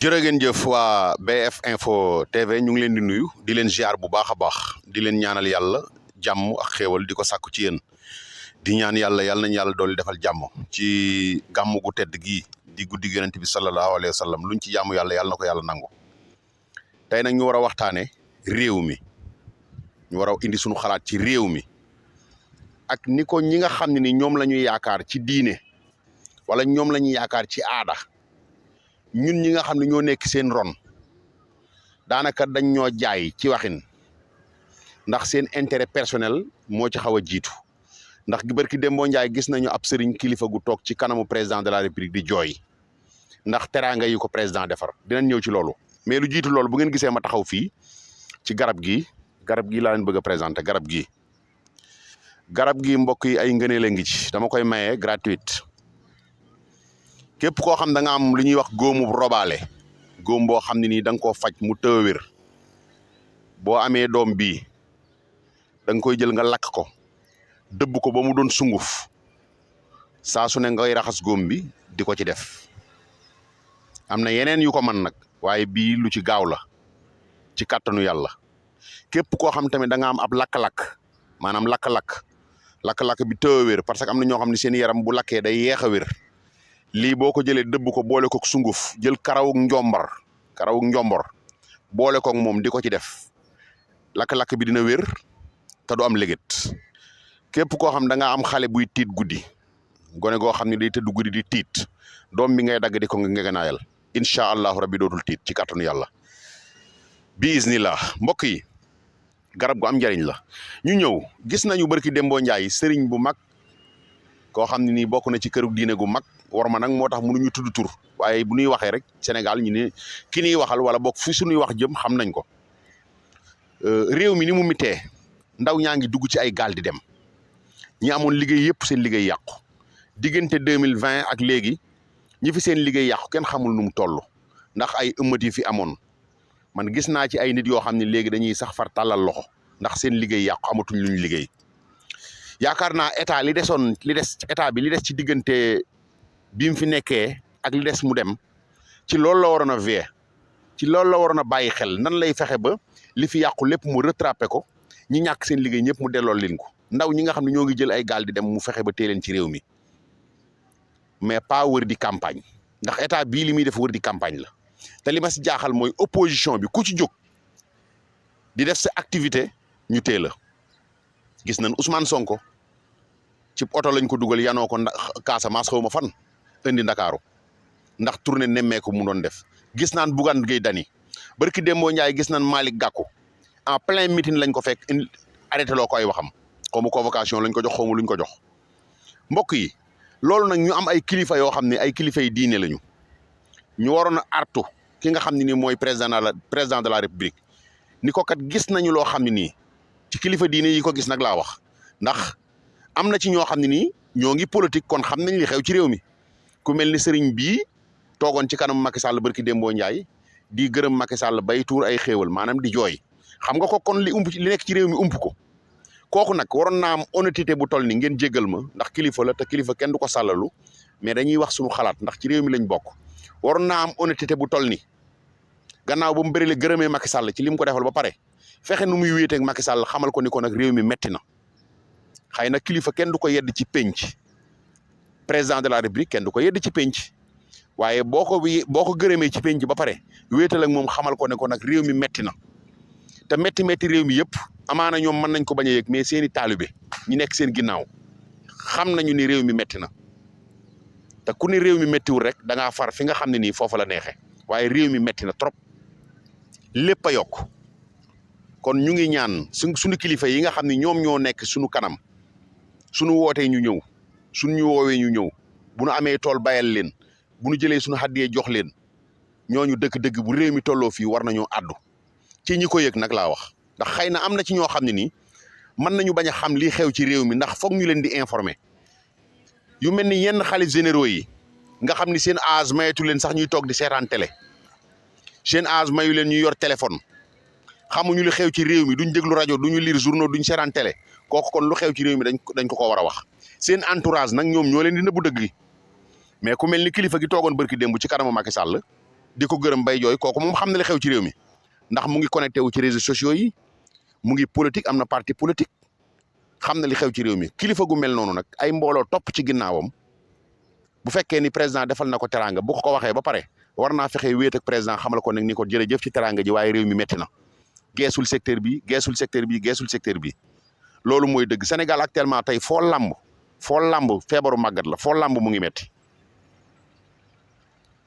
jërë ngeen jëf waa BF Info TV ñu ngi leen di nuyu di leen ziar bu baax a baax di leen ñaanal yàlla jàmm ak xéewal di ko sàkku ci yéen di ñaan yàlla nañ yàlla dool defal jàmm ci gàmm gu tedd gii di guddi yonent bi sallallahu alayhi wa sallam luñ ci jàmm yàlla na ko yàlla nangu. tey nag ñu war a waxtaane réew mi ñu war a indi suñu xalaat ci réew mi ak ni ko ñi nga xam ne ni ñoom la ñuy yaakaar ci diine wala ñoom la ñuy yaakaar ci aada ñun ñi nga xam ne ñoo nekk seen ron daanaka dañ ñoo jaay ci waxin ndax seen intérêt personnel moo ci xaw a jiitu ndax barki Dembo Njaay gis nañu ab sëriñ kilifa gu toog ci kanamu président de la république di jooy ndax teraanga yi ko président defar dinañ ñëw ci loolu. mais lu jiitu loolu bu ngeen gisee ma taxaw fii ci garab gi laa leen bëgg a présenter garab gi mbokk yi ay ngëneel a ngi ci dama koy maye gratuite. képp koo xam da nga am lu ñuy wax góomu robaale góom boo xam ne nii da nga koo faj mu tëw wér boo amee doom bii da nga koy jël nga lakk ko dëbb ko ba mu doon sunguf saa su ne ngay raxas góom bi di ko ci def. am na yeneen yu ko mën nag waaye bii lu ci gaaw la ci kàttanu yàlla. képp koo xam tamit da nga am ab lakk-lakk maanaam lakk-lakk bi tëw wér parce que am na ñoo xam ne seen yaram bu lakkee day yeex a wér. lii boo ko jëlee dëbb ko boole ko sunguf jël karawuk njombor boole ko moom di ko ci def lakk-lakk bi dina wér te du am léget. képp koo xam da nga am xale buy tiit guddi gone goo xam ne day tëdd guddi di tiit doom bi ngay dagg di ko ngegenaayal incha allahu rabbi dootul tiit ci kàttanu yàlla bi iznillah. mbokk yi garab gu am njariñ la. ñu ñëw gis nañu barki Dembo Njaay sëriñ bu mag koo xam ne nii bokk na ci këru diine gu mag war ma nag moo tax mënuñu tudd tur waaye bu ñuy waxee rek Sénégal ñu ne ki ñuy waxal wala bokk fi suñuy wax jëm xam nañ ko. réew mi ni mu mitee ndaw ñaa ngi dugg ci ay gaal di dem ñi amoon liggéey yëpp seen liggéey yàqu diggante 2020 ak léegi ñi fi seen liggéey yàqu kenn xamul nu mu toll ndax ay ëmmat yi fi amoon man gis naa ci ay nit yoo xam ne léegi dañuy sax far tàllal loxo ndax seen liggéey yàqu amatuñ luñ liggéey. yaakaar naa état li des ci diggante bi mu fi nekkee ak li des mu dem ci loolu la waroon a veiller ci loolu la waroon a bàyyi xel nan lay fexe ba li fi yàqu lépp mu rattrapé ko ñi ñàkk seen liggéey ñëpp mu delloo leen ko ndaw ñi nga xam ne ñoo ngi jël ay gaal di dem mu fexe ba téye leen ci réew mi mais pas wër di campagne ndax état bii li muy def wër di campagne la. te li ma si jaaxal mooy opposition bi ku ci jóg di def sa activité ñu téye la gis nañ Ousmane Sonko ci oto lañ ko dugal yanoo ko Casamance xaw ma fan indi Ndakaaru ndax tournée nemmeeku mu doon def. gis naan Bougane Gueye Dany barki Dembo Ndiaye gis naan Malick Gakou en plein meeting lañ ko fekk arrêté loo ko ay waxam xaw ma convocation lañ ko jox xaw ma luñ ko jox. mbokk yi loolu nag ñu am ay kilifa yoo xam ne ay kilifa yi diine lañu ñu waroon a artu ki nga xam ne nii mooy président de la république ni ko kat gis nañu loo xam ne nii ci kilifa diine yi ko gis nag laa wax ndax am na ci ñoo xam ne nii ñoo ngi politique kon xam nañ li xew ci réew mi ku mel ni sëriñ bii toogoon ci kanam Macky Sall barki Dembo Ndiaye di gërëm Macky Sall bay tuur ay xéewal maanaam di jooy xam nga ko kon li nekk ci réew mi ump ko kooku nag waroon naa am honnêteté bu toll ni ngeen jéggal ma ndax kilifa la te kilifa kenn du ko sàllalu mais dañuy wax suñu xalaat ndax ci réew mi lañ bokk waroon naa am honnêteté bu toll ni gannaaw ba mu bëri la gërëmee Macky Sall ci li mu ko defal ba pare fexe nu muy wéeteeg Macky Sall xamal ko ni ko nag réew mi metti na xëy na kilifa kenn du ko yedd ci penc président de la république kenn du ko yedd ci penc waaye boo ko gërëmee ci penc ba pare wéetal ak moom xamal ko ne ko nag réew mi metti na te metti réew mi yëpp amaana ñoom mën nañ ko bañ a yëg mais seeni taalibe ñu nekk seen ginnaaw xam nañu ni réew mi metti na te ku ni réew mi mettiwul rek da ngaa far fi nga xam ne nii foofu la neexee waaye réew mi metti na trop lépp a yokk kon ñu ngi ñaan suñu kilifa yi nga xam ne ñoom ñoo nekk suñu kanam suñu wootee ñu ñëw suñu woowee ñu ñëw bu nu amee tool bayal leen bu nu jëlee suñu xaddiyee jox leen ñooñu dëgg-dëgg bu réew mi tolloo fii war nañoo àddu ci ñi ko yëg nag laa wax ndax xëy na am na ci ñoo xam ne nii mën nañu bañ a xam lii xew ci réew mi ndax foog ñu leen di informer yu mel ni yenn xalif généraux yi nga xam ni seen âge mayetu leen sax ñuy toog di seetaan télé seen âge mayu leen ñuy yor téléphone xamuñu lu xew ci réew mi duñ déglu rajo duñu lire journaux duñ seetaan télé kooku kon lu xew ci réew mi dañ ko war a wax seen entourage nag ñoom ñoo leen di nëbbu dëgg gi mais ku mel ni kilifa gi toogoon barki démb ci kanamu Macky Sall di ko gërëm bay jooy kooku moom xam na li xew ci réew mi ndax mu ngi connecté wu ci réseaux sociaux yi mu ngi politique am na parti politique xam na li xew ci réew mi kilifa gu mel noonu nag ay mbooloo topp ci ginnaawam bu fekkee ni président defal na ko teraanga bu ko waxee ba pare war naa fexe wéet ak président xamal ko nag ni ko jërëjëf ci teraanga ji waaye réew mi metti na geesul secteur bi geesul secteur bi geesul secteur bi loolu mooy dëgg Sénégal actuellement tey foo lamb feebaru màggat la foo lamb mu ngi metti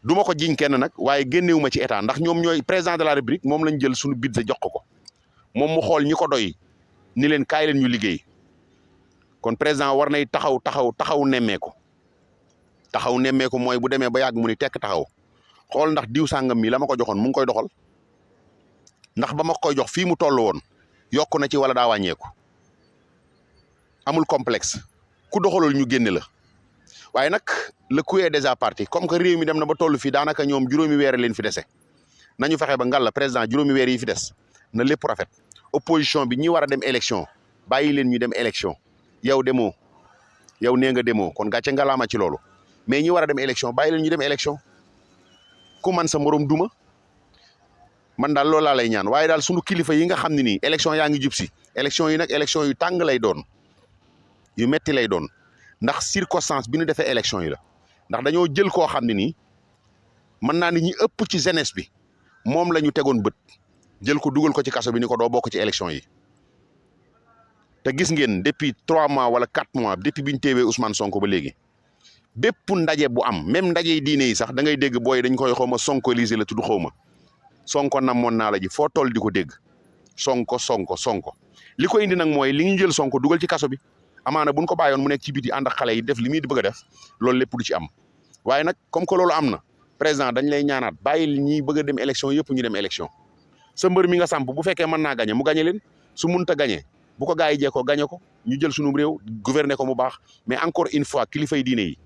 du ma ko jiñ kenn nag waaye génnewu ma ci état ndax ñoom ñooy président de la république moom lañ jël suñu budget jox ko moom mu xool ñi ko doy ni leen kaay leen ñu liggéey kon président war nay taxaw nemmeeku mooy bu demee ba yàgg mu ni tekk taxaw xool ndax diw sàngam mi la ma ko joxoon mu ngi koy doxal ndax ba ma koy jox fii mu toll woon yokku na ci wala daa wàññeeku amul complexe ku doxalul ñu génne la waaye nag le coup est déjà parti comme que réew mi dem na ba toll fii daanaka ñoom juróomi weer leen fi dese nañu fexe ba ngal la président juróomi weer yi fi des na lépp rafet opposition bi ñi war a dem élection bàyyi leen ñu dem élection yow demoo yow nee nga demoo kon gàcce ngalaama ci loolu mais ñi war a dem élection bàyyi leen ñu dem élection ku man sa morom duma man daal loolu laa lay ñaan waaye daal sunu kilifa yi nga xam ne nii élection yaa ngi jub si élection yi nag élection yu tàng lay doon yu metti lay doon ndax circonstance bi ñu defee élection yi la ndax dañoo jël koo xam ne nii mën naa ni ñi ëpp ci jeunesse bi moom la ñu tegoon bët jël ko dugal ko ci kaso bi ni ko doo bokk ci élection yi te gis ngeen depuis 3 mois wala 4 mois depuis bi ñu teewee Ousmane Sonko ba léegi bépp ndaje bu am même ndaje yi diine yi sax da ngay dégg booy dañ koy xaw ma Sonko lisé la tudd xaw ma Sonko namoon naa la ji foo toll di ko dégg Sonko li ko indi nag mooy li ñu jël Sonko dugal ci kaso bi amaana buñ ko bàyyoon mu nekk ci biti ànd ak xale yi def li muy bëgg a def loolu lépp du ci am waaye nag comme que loolu am na président dañ lay ñaanaat bàyyi ñi bëgg a dem élection yëpp ñu dem élection sa mbër mi nga samp bu fekkee mën naa gañe mu gañe leen su munta gañe bu ko gaa yi jeekoo gañe ko ñu jël sunu réew gouverner ko mu baax mais encore une fois kilifay diine yi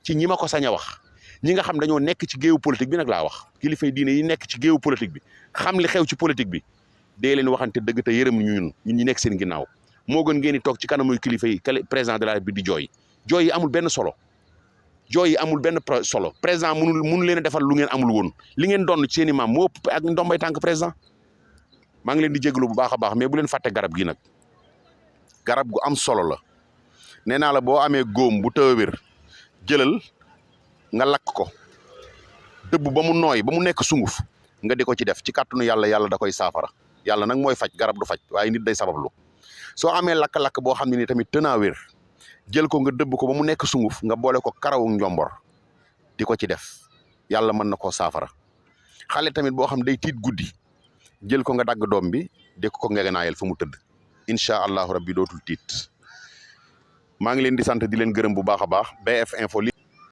ci ñi ma ko sañ a wax ñi nga xam dañoo nekk ci géewu politique bi nag laa wax kilifay diine yi nekk ci géewu politique bi xam li xew ci politique bi dee leen waxante dëgg te yërëm ñun ñi nekk seen ginnaaw moo gën ngeen di toog ci kanamuy kilifa yi président de la République di jooy yi amul benn solo président mënu leen a defal lu ngeen amul woon li ngeen doon ci seen i maam moo ëpp ak ndombay tànk président maa ngi leen di jégalu bu baax a baax mais bu leen fàtte garab gi nag garab gu am solo la nee naa la boo amee góom bu tëw a wér jëlal nga lakk ko dëbb ba mu nooy ba mu nekk sunguf nga di ko ci def ci kàttanu yàlla da koy saafara yàlla nag mooy faj garab du faj waaye nit day sabablu soo amee lakk-lakk boo xam ne ni tamit tënaa wér jël ko nga dëbb ko ba mu nekk sunguf nga boole ko karawu njombor di ko ci def yàlla mën na koo saafara xale tamit boo xam day tiit guddi jël ko nga dagg doom bi di ko ngegenaayal fu mu tëdd incha allahu rabbi dootul tiit maa ngi leen di sant di leen gërëm bu baax a baax BF Info li